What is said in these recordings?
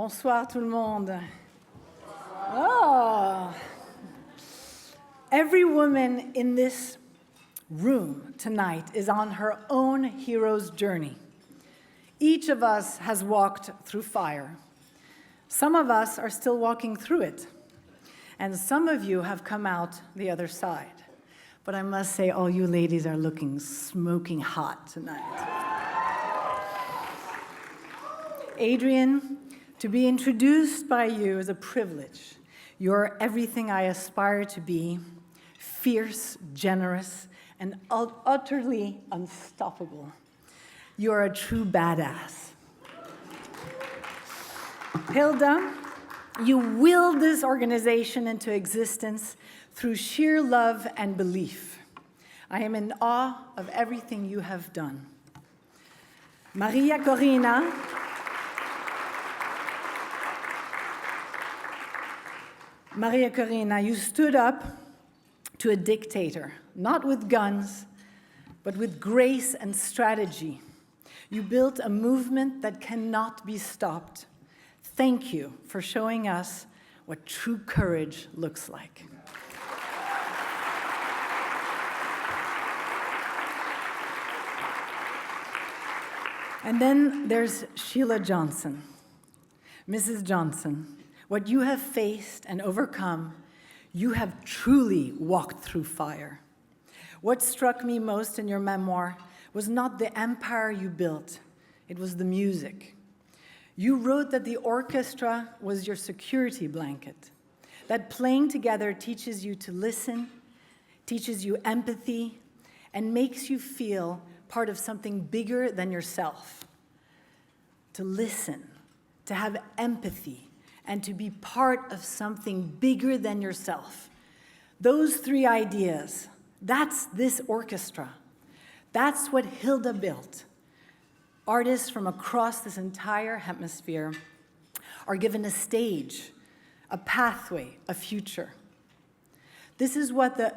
Bonsoir tout le monde. Oh. Every woman in this room tonight is on her own hero's journey. Each of us has walked through fire. Some of us are still walking through it. And some of you have come out the other side. But I must say, all you ladies are looking smoking hot tonight. Adrienne, to be introduced by you is a privilege. You're everything I aspire to be, fierce, generous, and utterly unstoppable. You're a true badass. Hilda, you willed this organization into existence through sheer love and belief. I am in awe of everything you have done. Maria Corina, you stood up to a dictator, not with guns, but with grace and strategy. You built a movement that cannot be stopped. Thank you for showing us what true courage looks like. And then there's Sheila Johnson. Mrs. Johnson, what you have faced and overcome, you have truly walked through fire. What struck me most in your memoir was not the empire you built, it was the music. You wrote that the orchestra was your security blanket, that playing together teaches you to listen, teaches you empathy, and makes you feel part of something bigger than yourself. To listen, to have empathy, and to be part of something bigger than yourself. Those three ideas, that's this orchestra. That's what Hilda built. Artists from across this entire hemisphere are given a stage, a pathway, a future. This is what the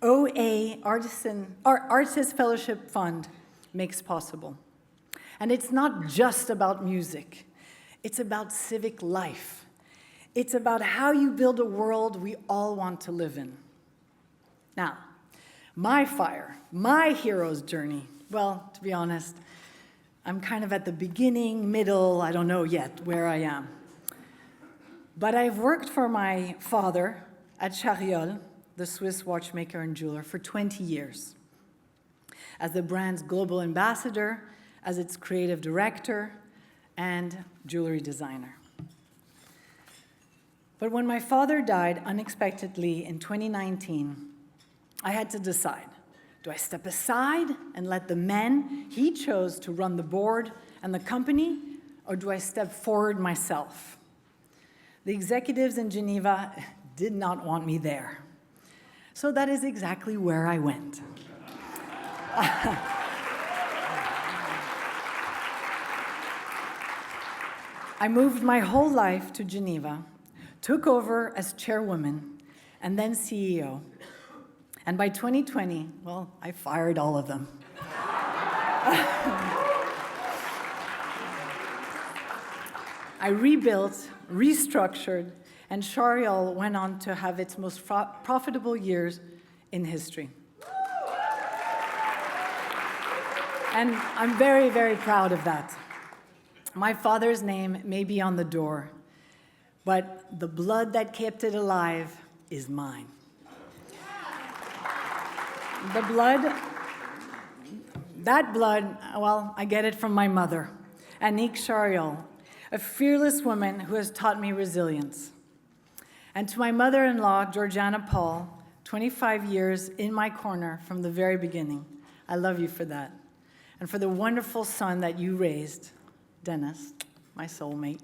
OA Artist Fellowship Fund makes possible. And it's not just about music. It's about civic life. It's about how you build a world we all want to live in. Now, my fire, my hero's journey, well, to be honest, I'm kind of at the beginning, middle, I don't know yet where I am. But I've worked for my father at Charriol, the Swiss watchmaker and jeweler, for 20 years. As the brand's global ambassador, as its creative director, and jewelry designer. But when my father died unexpectedly in 2019, I had to decide. Do I step aside and let the men he chose to run the board and the company, or do I step forward myself? The executives in Geneva did not want me there. So that is exactly where I went. I moved my whole life to Geneva, took over as chairwoman, and then CEO. And by 2020, well, I fired all of them. I rebuilt, restructured, and Charriol went on to have its most profitable years in history. And I'm very, very proud of that. My father's name may be on the door, but the blood that kept it alive is mine. That blood, well, I get it from my mother, Annick Charriol, a fearless woman who has taught me resilience. And to my mother-in-law, Georgiana Paul, 25 years in my corner from the very beginning. I love you for that. And for the wonderful son that you raised, Dennis, my soulmate.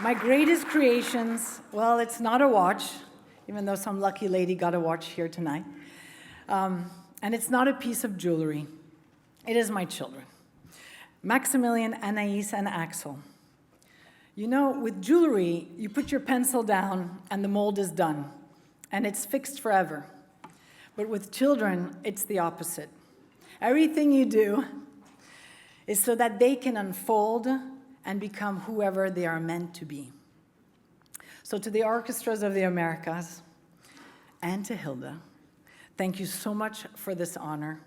My greatest creations, well, it's not a watch, even though some lucky lady got a watch here tonight. And it's not a piece of jewelry. It is my children, Maximilian, Anaïs, and Axel. You know, with jewelry, you put your pencil down and the mold is done, and it's fixed forever. But with children, it's the opposite. Everything you do, is so that they can unfold and become whoever they are meant to be. So to the orchestras of the Americas and to Hilda, thank you so much for this honor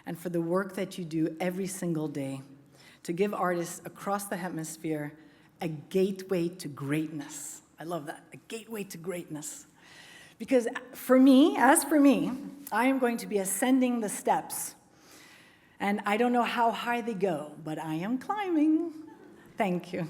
and for the work that you do every single day to give artists across the hemisphere a gateway to greatness. I love that, a gateway to greatness. Because for me, I am going to be ascending the steps. And I don't know how high they go, but I am climbing. Thank you.